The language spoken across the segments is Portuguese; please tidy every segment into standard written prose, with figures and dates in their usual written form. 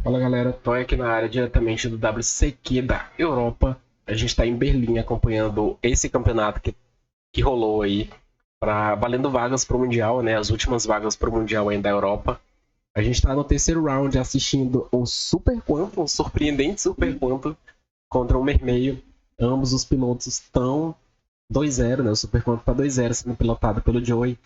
Fala galera, tô aqui na área diretamente do WCQ da Europa. A gente está em Berlim acompanhando esse campeonato que rolou aí, valendo vagas para o Mundial, né? As últimas vagas para o Mundial aí da Europa. A gente está no terceiro round assistindo o Super Quantum, o surpreendente Super Quantum, contra o Mermeio. Ambos os pilotos estão 2-0, né? O Super Quantum tá 2-0 sendo pilotado pelo Joey.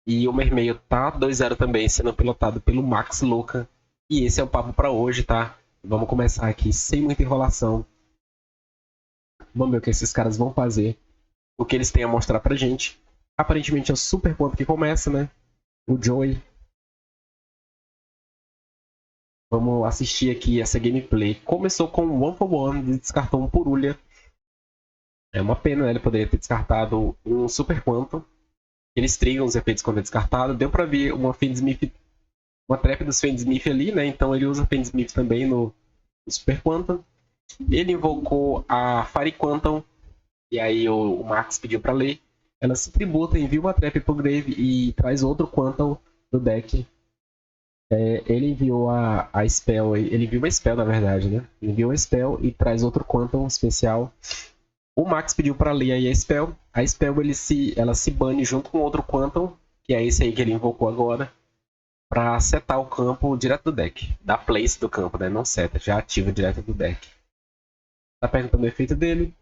E o Mermeio tá 2-0 também sendo pilotado pelo Max Luca. E esse é o papo para hoje, tá? Vamos começar aqui sem muita enrolação. Vamos ver o que esses caras vão fazer, o que eles têm a mostrar pra gente. Aparentemente é o Super Ponto que começa, né? O Joey. Vamos assistir aqui essa gameplay. Começou com um One for One, descartou um Purulha. É uma pena, né? Ele poderia ter descartado um Super Quantum. Eles trigam os efeitos quando é descartado. Deu pra ver uma Fendsmith, uma trap dos Fendsmith ali, né? Então ele usa Fendsmith também no Super Quantum. Ele invocou a Fire Quantum, e aí o Max pediu pra ler. Ela se tributa, envia uma trap pro Grave e traz outro Quantum do deck. Ele enviou a Spell, ele enviou uma Spell na verdade, né? Enviou uma Spell e traz outro Quantum especial. O Max pediu pra ler aí a Spell. A Spell ela se bane junto com outro Quantum, que é esse aí que ele invocou agora, pra setar o campo direto do deck. Da place do campo, né? Não seta, já ativa direto do deck. Tá perguntando o efeito dele.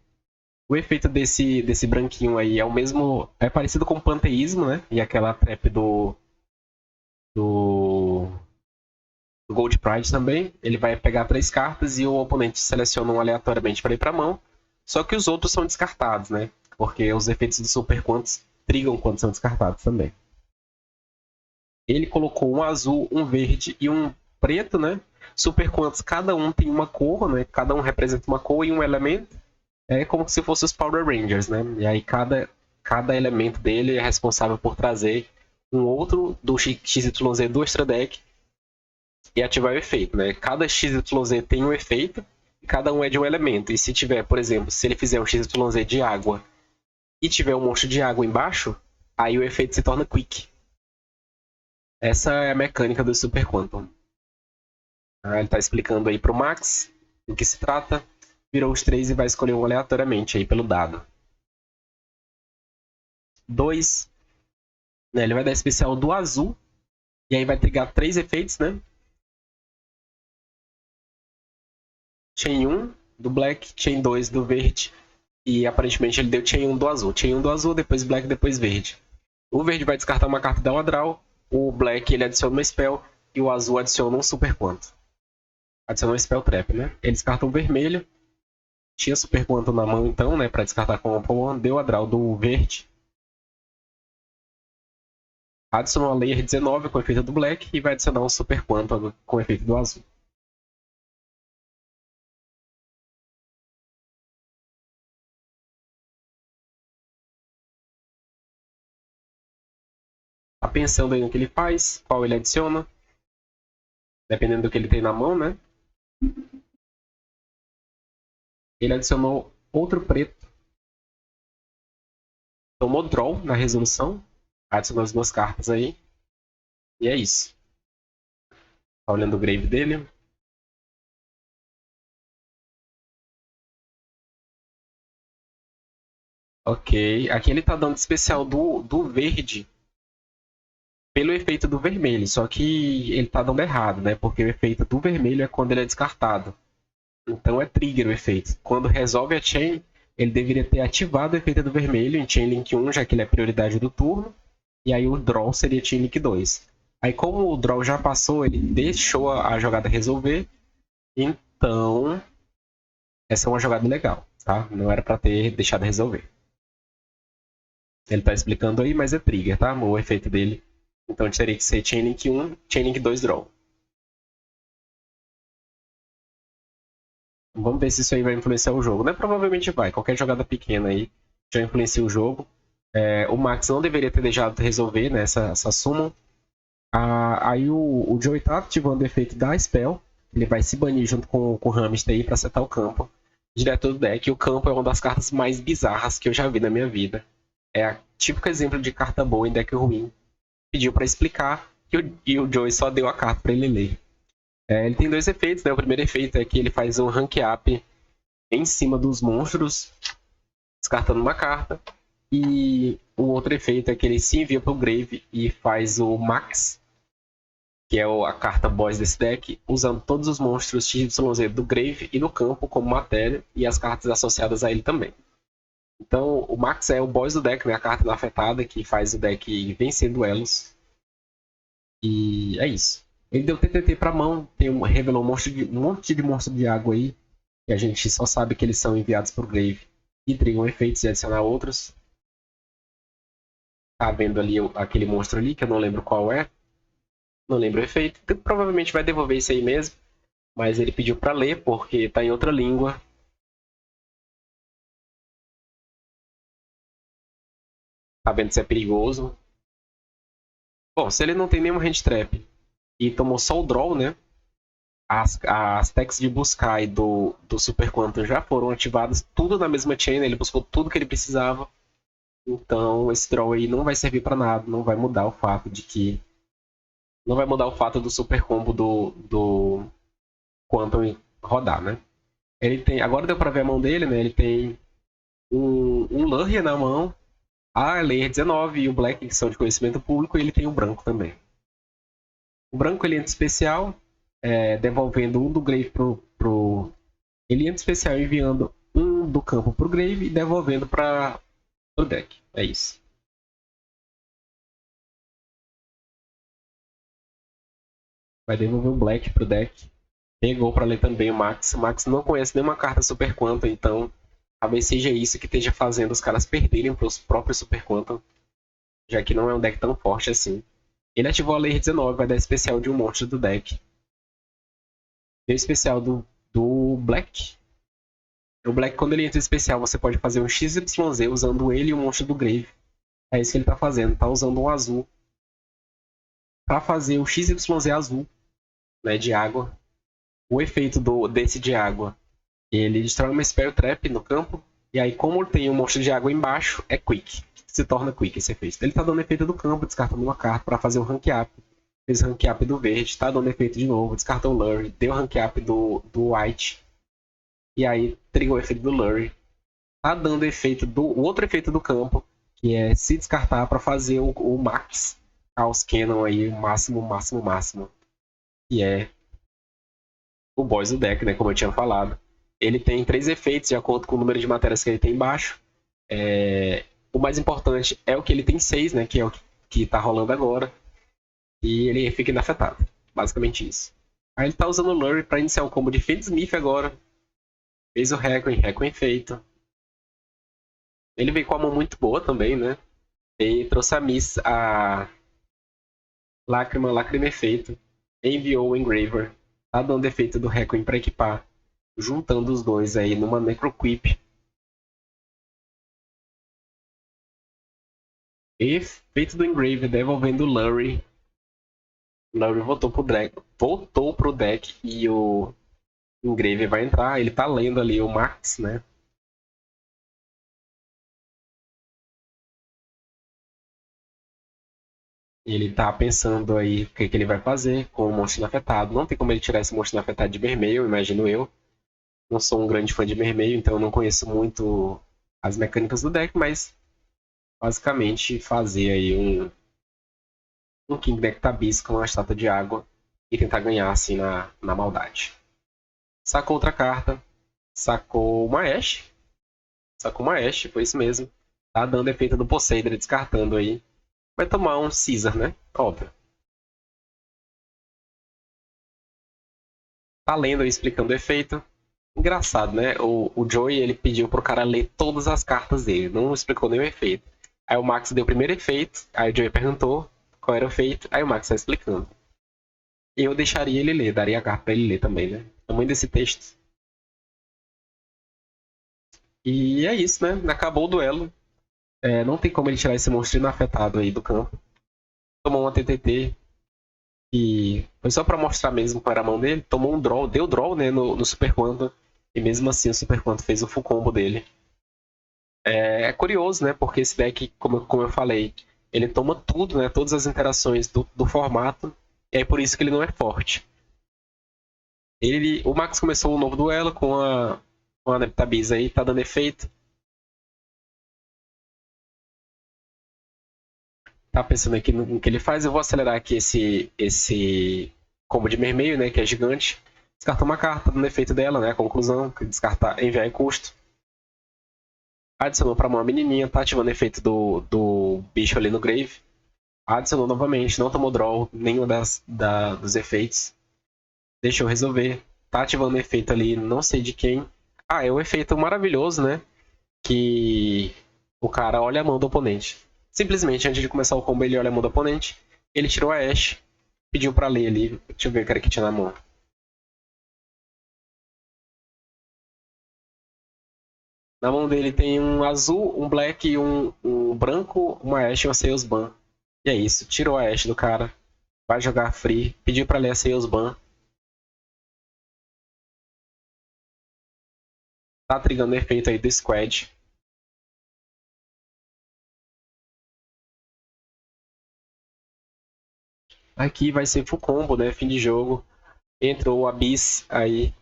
O efeito desse branquinho aí é o mesmo. É parecido com o panteísmo, né? E aquela trap do, do Gold Pride também. Ele vai pegar 3 cartas e o oponente seleciona um aleatoriamente para ir para a mão. Só que os outros são descartados, né? Porque os efeitos do Super Quantos trigam quando são descartados também. Ele colocou um azul, um verde e um preto, né? Super Quantos, cada um tem uma cor, né? Cada um representa uma cor e um elemento. É como se fossem os Power Rangers, né? E aí cada elemento dele é responsável por trazer um outro do XYZ do Extra Deck e ativar o efeito, né? Cada XYZ tem um efeito e cada um é de um elemento. E se tiver, por exemplo, se ele fizer um XYZ de água e tiver um monstro de água embaixo, aí o efeito se torna Quick. Essa é a mecânica do Super Quantum. Ele está explicando aí pro Max do que se trata. Virou os 3 e vai escolher um aleatoriamente aí pelo dado. 2, né? Ele vai dar especial do azul. E aí vai trigar 3 efeitos, né? Chain 1 do black, Chain 2 do verde. E aparentemente ele deu Chain 1 do azul. Chain 1 do azul, depois black, depois verde. O verde vai descartar uma carta da uma draw. O black ele adiciona uma spell. E o azul adiciona um super quanto. Adiciona um spell trap, né? Ele descarta um vermelho. Tinha super quanto na mão então, né? Pra descartar com o deu a draw do verde. Adicionou a layer 19 com o efeito do black. E vai adicionar um super quanto com o efeito do azul. Tá pensando aí no que ele faz, qual ele adiciona. Dependendo do que ele tem na mão, né? Ele adicionou outro preto. Tomou draw na resolução. Adicionou as 2 cartas aí. E é isso. Tá olhando o grave dele. Ok. Aqui ele tá dando especial do verde pelo efeito do vermelho. Só que ele tá dando errado, né? Porque o efeito do vermelho é quando ele é descartado. Então é trigger o efeito. Quando resolve a chain, ele deveria ter ativado o efeito do vermelho em Chain Link 1, já que ele é prioridade do turno. E aí o draw seria Chain Link 2. Aí como o draw já passou, ele deixou a jogada resolver. Então, essa é uma jogada legal, tá? Não era para ter deixado resolver. Ele tá explicando aí, mas é trigger, tá? O efeito dele. Então teria que ser Chain Link 1, Chain Link 2 draw. Vamos ver se isso aí vai influenciar o jogo, né? Provavelmente vai. Qualquer jogada pequena aí já influencia o jogo. O Max não deveria ter deixado resolver, né, essa summon. Aí o Joey tá ativando o efeito da Spell. Ele vai se banir junto com o Hamster aí pra setar o campo direto do deck. E o campo é uma das cartas mais bizarras que eu já vi na minha vida. É o típico exemplo de carta boa em deck ruim. Pediu pra explicar e o Joey só deu a carta pra ele ler. Ele tem dois efeitos, né? O primeiro efeito é que ele faz um rank up em cima dos monstros, descartando uma carta. E o outro efeito é que ele se envia pro Grave e faz o Max, que é a carta boss desse deck, usando todos os monstros XYZ do Grave e do campo como matéria, e as cartas associadas a ele também. Então, o Max é o boss do deck, né? A carta afetada que faz o deck vencer duelos. E é isso. Ele deu TTT pra mão, revelou um monte de monstro de água aí, que a gente só sabe que eles são enviados pro Grave e trigam efeitos e adicionar outros. Tá vendo ali aquele monstro ali, que eu não lembro qual é. Não lembro o efeito. Então, provavelmente vai devolver isso aí mesmo. Mas ele pediu pra ler, porque tá em outra língua. Tá vendo se é perigoso. Bom, se ele não tem nenhum hand trap e tomou só o draw, né? As techs de buscar e do Super Quantum já foram ativadas, tudo na mesma chain, ele buscou tudo que ele precisava. Então esse draw aí não vai servir para nada, não vai mudar o fato de que. Não vai mudar o fato do super combo do Quantum rodar, né? Ele tem. Agora deu pra ver a mão dele, né? Ele tem um Lurria na mão, a Layer 19 e o Black, que são de conhecimento público, e ele tem o branco também. O branco ele entra especial, devolvendo um do Grave pro. Ele entra especial enviando um do campo pro Grave e devolvendo para o deck. É isso. Vai devolver o Black pro deck. Pegou para ler também o Max. O Max não conhece nenhuma carta Super Quantum, então talvez seja isso que esteja fazendo os caras perderem para os próprios Super Quantum, já que não é um deck tão forte assim. Ele ativou a Layer 19, vai dar especial de um monstro do deck. Deu especial do Black. O Black, quando ele entra em especial, você pode fazer um XYZ usando ele e o monstro do Grave. É isso que ele tá fazendo, tá usando um azul para fazer o XYZ azul, né, de água. O efeito desse de água, ele destrói uma Spell Trap no campo, e aí como tem um monstro de água embaixo, é Quick. Se torna Quick esse efeito. Ele tá dando efeito do campo, descartando uma carta para fazer o rank up. Fez o rank up do verde, tá dando efeito de novo, descartou o Lurry, deu o rank up do white, e aí trigou o efeito do Lurry. Tá dando efeito o outro efeito do campo, que é se descartar para fazer o Max Chaos Cannon aí, o máximo, máximo, máximo. Que é o boss do deck, né? Como eu tinha falado. Ele tem 3 efeitos de acordo com o número de matérias que ele tem embaixo. O mais importante é o que ele tem 6, né? Que é o que tá rolando agora. E ele fica inafetado. Basicamente isso. Aí ele tá usando o Lurry para iniciar o combo de Fade Smith agora. Fez o Requiem feito. Ele veio com a mão muito boa também, né? E trouxe a Miss, a Lágrima efeito. Enviou o Engraver. Tá dando efeito do Requiem para equipar. Juntando os dois aí numa Necroquip. Efeito do Engraver devolvendo o Lurry. O Lurry voltou pro deck e o Engraver vai entrar. Ele tá lendo ali o Max, né? Ele tá pensando aí o que ele vai fazer com o monstro afetado. Não tem como ele tirar esse monstro afetado de vermelho, imagino eu. Não sou um grande fã de vermelho, então eu não conheço muito as mecânicas do deck, mas basicamente fazer aí um King Deck Tabis com uma estátua de água e tentar ganhar assim na maldade. Sacou outra carta, sacou uma Ashe. Sacou uma Ashe, foi isso mesmo. Tá dando efeito do Poseidon, descartando aí. Vai tomar um Caesar, né? Óbvio. Tá lendo e explicando o efeito. Engraçado, né? O Joey, ele pediu pro cara ler todas as cartas dele. Não explicou nenhum efeito. Aí o Max deu o primeiro efeito. Aí o Joey perguntou qual era o efeito. Aí o Max tá explicando. E eu deixaria ele ler. Daria a carta pra ele ler também, né? O tamanho desse texto. E é isso, né? Acabou o duelo. Não tem como ele tirar esse monstro inafetado aí do campo. Tomou uma TTT. E foi só pra mostrar mesmo qual era a mão dele. Tomou um draw. Deu draw, né? No Super Quantum. E mesmo assim o Super Quantum fez o full combo dele. É curioso, né? Porque esse deck, como eu falei, ele toma tudo, né? Todas as interações do formato. E é por isso que ele não é forte. O Max começou um novo duelo com a Neptabis aí, tá dando efeito. Tá pensando aqui no que ele faz. Eu vou acelerar aqui esse combo de mermeio, né? Que é gigante. Descartou uma carta, dando efeito dela, né? Conclusão, que descartar enviar é custo. Adicionou pra mão a menininha, tá ativando o efeito do bicho ali no grave. Adicionou novamente, não tomou draw nenhum dos efeitos. Deixa eu resolver. Tá ativando o efeito ali, não sei de quem. Ah, é um efeito maravilhoso, né? Que o cara olha a mão do oponente. Simplesmente, antes de começar o combo, ele olha a mão do oponente. Ele tirou a Ashe, pediu pra ler ali. Deixa eu ver o cara que tinha na mão. Na mão dele tem um azul, um black, um branco, uma Ashe e uma Sales Ban. E é isso, tirou a Ashe do cara. Vai jogar free, pediu pra ler a Sales Ban. Tá trigando o efeito aí do Squad. Aqui vai ser full combo, né? Fim de jogo. Entrou o Abyss aí.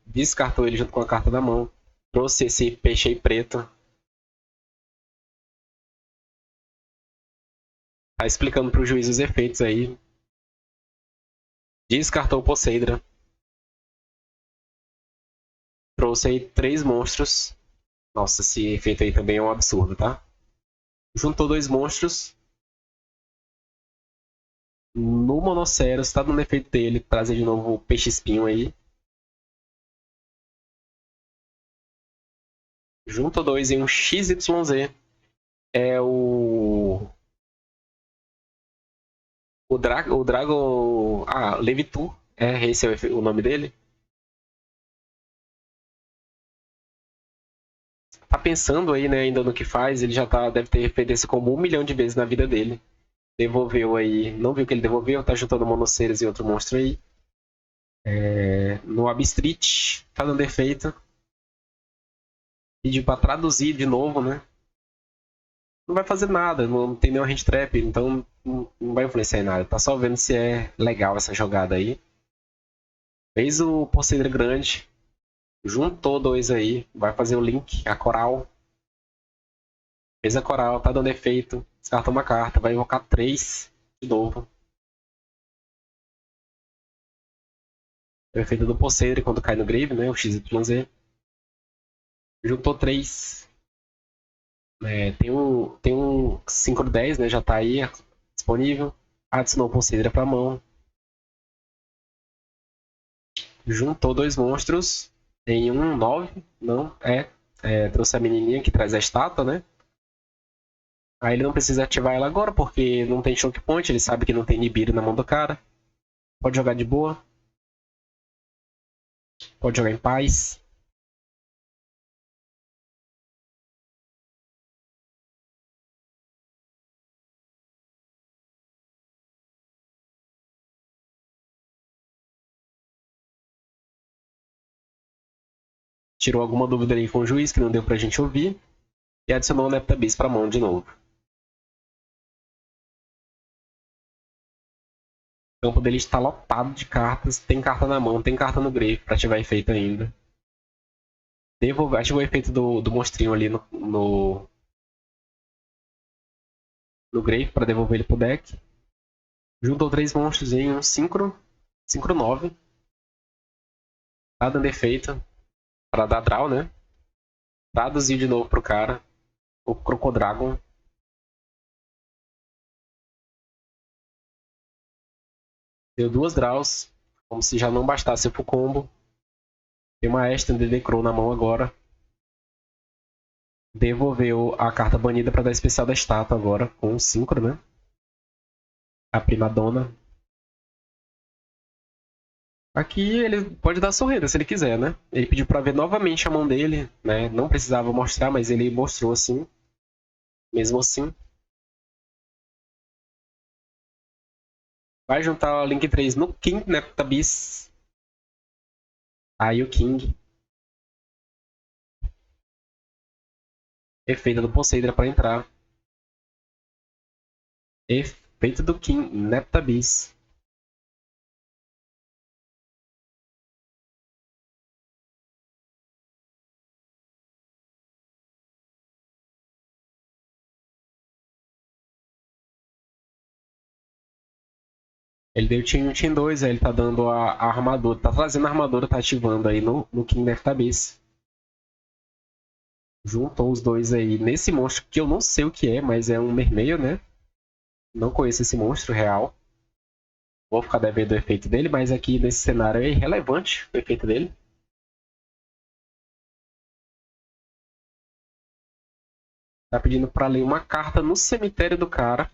Descartou ele junto com a carta da mão. Trouxe esse peixe aí preto. Tá explicando pro juiz os efeitos aí. Descartou o Poseidra. Trouxe aí 3 monstros. Nossa, esse efeito aí também é um absurdo, tá? Juntou 2 monstros. No Monoceros, tá dando efeito dele. Trazer de novo o peixe espinho aí. Juntou 2 em um XYZ. É o Drago. Ah, Levitu. É, esse é o nome dele. Tá pensando aí, né, ainda no que faz. Ele já deve ter feito esse combo 1 milhão de vezes na vida dele. Devolveu aí. Não viu que ele devolveu, tá juntando Monoceiros e outro monstro aí. No Abstreet, tá dando efeito. Pediu pra traduzir de novo, né? Não vai fazer nada, não tem nenhuma hand trap, então não vai influenciar em nada. Tá só vendo se é legal essa jogada aí. Fez o Poseidon grande. Juntou 2 aí. Vai fazer o link, a coral. Fez a coral, tá dando efeito. Descartou uma carta, vai invocar 3 de novo. O efeito do Poseidon quando cai no grave, né? O XYZ. Juntou 3. Tem um Synchro 10, né? Já tá aí disponível. Adicionou o Poseidon pra mão. Juntou 2 monstros em um 9. Não, trouxe a menininha que traz a estátua, né? Aí ele não precisa ativar ela agora, porque não tem choke point, ele sabe que não tem Nibiru na mão do cara. Pode jogar de boa. Pode jogar em paz. Tirou alguma dúvida aí com o juiz, que não deu pra gente ouvir. E adicionou o Neptabis pra mão de novo. O campo dele está lotado de cartas. Tem carta na mão, tem carta no grave pra ativar efeito ainda. Ativou o efeito do monstrinho ali no grave pra devolver ele pro deck. Juntou 3 monstros em um Synchro 9. Tá dando efeito pra dar draw, né? Traduziu de novo pro cara. O Crocodragon. Deu 2 draws. Como se já não bastasse pro combo. Tem uma Aston de Decrow na mão agora. Devolveu a carta banida para dar especial da estátua agora. Com o Synchro, né? A Primadonna. Aqui ele pode dar sorrida se ele quiser, né? Ele pediu para ver novamente a mão dele, né? Não precisava mostrar, mas ele mostrou assim. Mesmo assim. Vai juntar o Link 3 no King Neptabis. Aí o King. Efeito do Poseidon para entrar. Efeito do King Neptabis. Ele deu Chain 1, Chain 2, aí ele tá dando a armadura. Tá trazendo a armadura, tá ativando aí no King Nephtabis. Juntou os dois aí nesse monstro que eu não sei o que é, mas é um mermeio, né? Não conheço esse monstro real. Vou ficar devendo o efeito dele, mas aqui nesse cenário é irrelevante o efeito dele. Tá pedindo pra ler uma carta no cemitério do cara,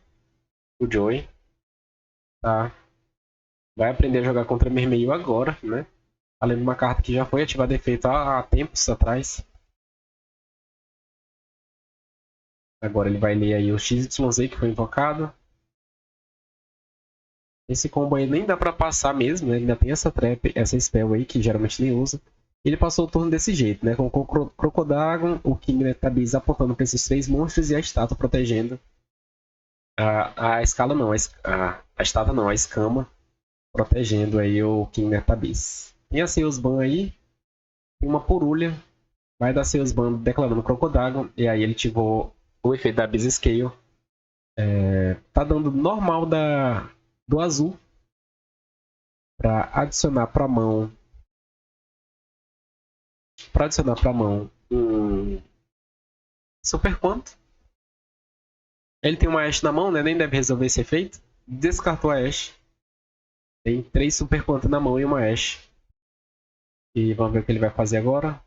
o Joey. Tá. Vai aprender a jogar contra Mermeio agora, né? Tá lendo uma carta que já foi ativada efeito há tempos atrás. Agora ele vai ler aí o XYZ que foi invocado. Esse combo aí nem dá pra passar mesmo, né? Ainda tem essa trap, essa spell aí que geralmente nem usa. Ele passou o turno desse jeito, né? Com o Crocodagon, o King Nephtabis apontando pra esses três monstros e a estátua protegendo. A escala não, a estátua não, a escama protegendo aí o King Nephtabis. Tem a Seus Ban aí, tem uma Purulha, vai dar Seus Ban declarando Crocodagon, e aí ele ativou o efeito da Abyss Scale. Tá dando normal do azul para adicionar para mão um super quanto. Ele tem uma Ashe na mão, né? Nem deve resolver esse efeito. Descartou a Ashe. Tem 3 super quanto na mão e uma Ashe. E vamos ver o que ele vai fazer agora.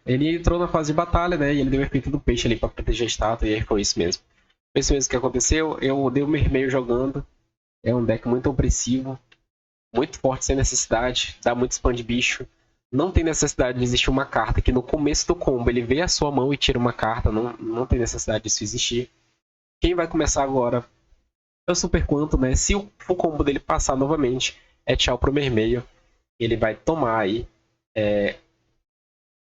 Ele entrou na fase de batalha, né? E ele deu o efeito do peixe ali para proteger a estátua. E aí foi isso mesmo. Foi isso mesmo que aconteceu. Eu dei o Mermeio jogando. É um deck muito opressivo. Muito forte sem necessidade. Dá muito spam de bicho. Não tem necessidade de existir uma carta que no começo do combo ele vê a sua mão e tira uma carta. Não tem necessidade disso existir. Quem vai começar agora é o Super Quanto, né? Se o combo dele passar novamente, é tchau pro Mermeio. Ele vai tomar aí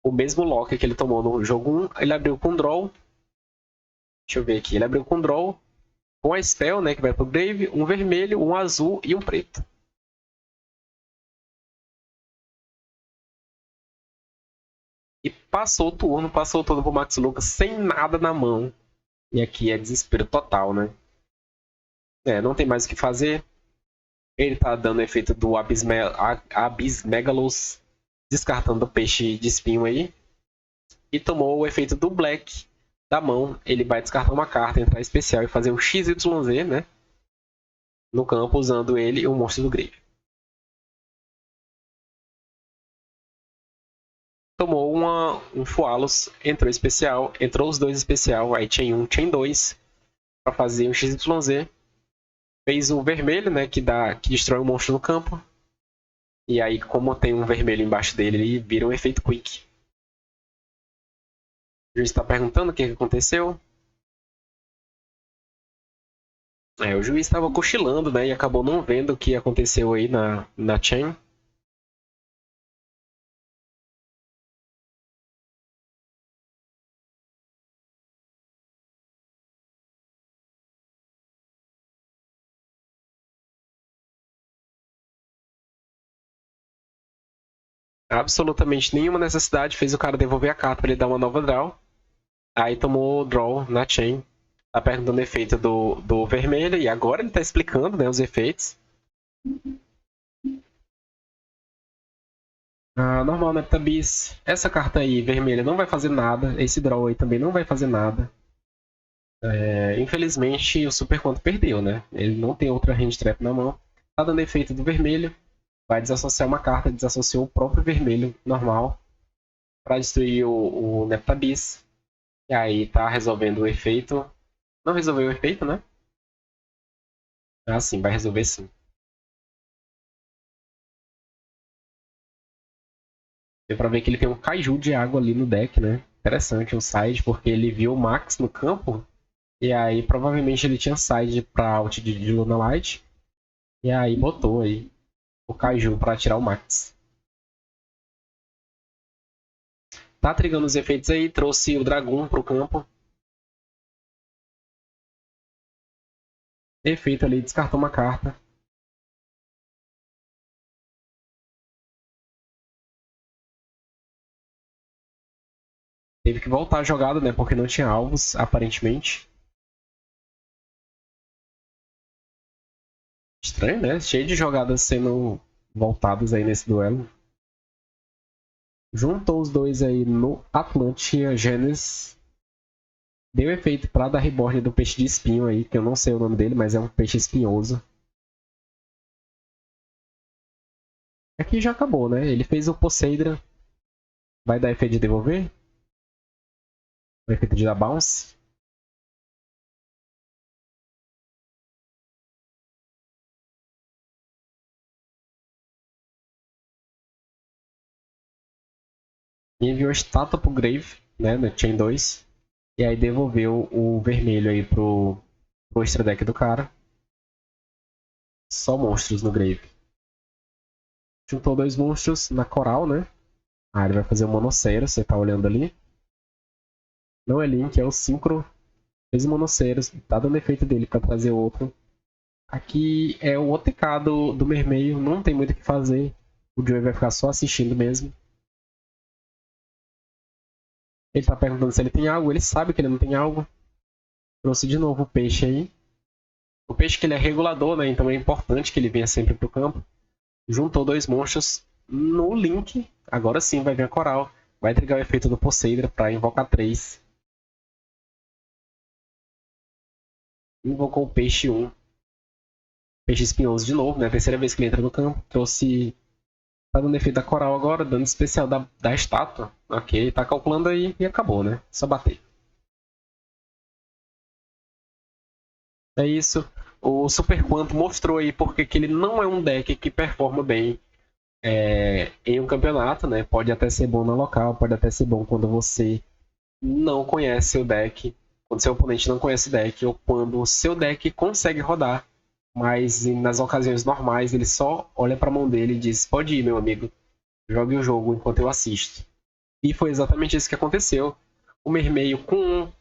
o mesmo lock que ele tomou no jogo 1. Ele abriu com draw. Deixa eu ver aqui. Ele abriu com draw. Com a spell, né? Que vai pro Grave. Um vermelho, um azul e um preto. E passou o turno, passou todo pro Max Lucas sem nada na mão. E aqui é desespero total, né? Não tem mais o que fazer. Ele tá dando efeito do Abyss Megalos, descartando o peixe de espinho aí. E tomou o efeito do Black da mão. Ele vai descartar uma carta, entrar especial e fazer o XYZ, né? No campo, usando ele e o monstro do Grave. Tomou um Fualos, entrou especial, entrou os dois especial, aí Chain 1, Chain 2, para fazer o XYZ. Fez o vermelho, né? Que destrói o monstro no campo. E aí, como tem um vermelho embaixo dele, ele vira um efeito Quick. O juiz está perguntando o que aconteceu. O juiz estava cochilando, né? E acabou não vendo o que aconteceu aí na chain. Absolutamente nenhuma necessidade fez o cara devolver a carta para ele dar uma nova draw. Aí tomou o draw na chain. Tá perguntando o efeito do vermelho. E agora ele tá explicando, né, os efeitos. Normal, Neptabis. Essa carta aí, vermelha, não vai fazer nada. Esse draw aí também não vai fazer nada. Infelizmente, o Super Quanto perdeu, né? Ele não tem outra hand trap na mão. Tá dando efeito do vermelho. Vai desassociar uma carta, desassociou o próprio vermelho normal para destruir o Neptabis. E aí tá resolvendo o efeito. Não resolveu o efeito, né? Sim, vai resolver sim. Deu pra ver que ele tem um Kaiju de água ali no deck, né? Interessante um side, porque ele viu o Max no campo. E aí provavelmente ele tinha side pra ult de Luna Light. E aí botou aí o Kaiju pra tirar o Max. Tá trigando os efeitos aí, trouxe o Dragon pro campo. Efeito ali, descartou uma carta. Teve que voltar a jogada, né? Porque não tinha alvos, aparentemente. Estranho, né? Cheio de jogadas sendo voltadas aí nesse duelo. Juntou os dois aí no Atlantia Genesis. Deu efeito pra dar reborn do peixe de espinho aí, que eu não sei o nome dele, mas é um peixe espinhoso. Aqui já acabou, né? Ele fez o Poseidon. Vai dar efeito de devolver? O efeito de dar bounce? E enviou a estátua pro Grave, né? No Chain 2. E aí devolveu o vermelho aí pro extra deck do cara. Só monstros no Grave. Juntou dois monstros na coral, né? Ah, ele vai fazer o Monocero, você tá olhando ali. Não é Link, é o Synchro. Fez o Monocero, tá dando efeito dele pra trazer outro. Aqui é o OTK do Mermeio, não tem muito o que fazer. O Joey vai ficar só assistindo mesmo. Ele tá perguntando se ele tem algo, ele sabe que ele não tem algo. Trouxe de novo o peixe aí. O peixe que ele é regulador, né? Então é importante que ele venha sempre pro campo. Juntou dois monstros no Link. Agora sim vai vir a coral. Vai trigar o efeito do Poseidon para invocar 3. Invocou o peixe 1. Peixe espinhoso de novo, né? Terceira vez que ele entra no campo. Trouxe. Tá dando efeito da coral agora, dando especial da estátua. Ok, tá calculando aí e acabou, né? Só bater. É isso. O Super Quanto mostrou aí porque que ele não é um deck que performa bem em um campeonato, né? Pode até ser bom na local, pode até ser bom quando você não conhece o deck, quando seu oponente não conhece o deck, ou quando o seu deck consegue rodar, mas nas ocasiões normais ele só olha para a mão dele e diz: pode ir, meu amigo, jogue o jogo enquanto eu assisto. E foi exatamente isso que aconteceu. O Mermeio com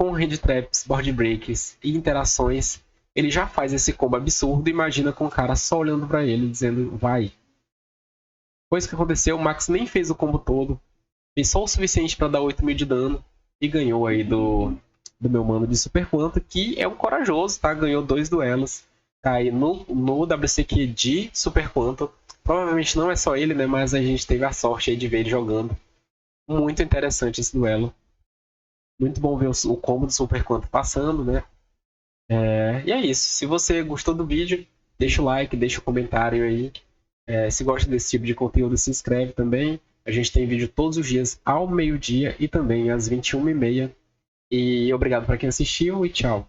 hand traps, board breaks e interações, ele já faz esse combo absurdo. Imagina com o cara só olhando para ele dizendo: vai. Foi isso que aconteceu. O Max nem fez o combo todo, fez só o suficiente para dar 8.000 de dano e ganhou aí do meu mano de Super Quanto, que é um corajoso, tá? Ganhou 2 duelos. Tá aí no WCQ de Super Quanto. Provavelmente não é só ele, né? Mas a gente teve a sorte aí de ver ele jogando. Muito interessante esse duelo. Muito bom ver o combo do Super Quanto passando, né? E é isso. Se você gostou do vídeo, deixa o like, deixa o comentário aí. Se gosta desse tipo de conteúdo, se inscreve também. A gente tem vídeo todos os dias ao meio-dia e também às 21h30. E obrigado para quem assistiu e tchau.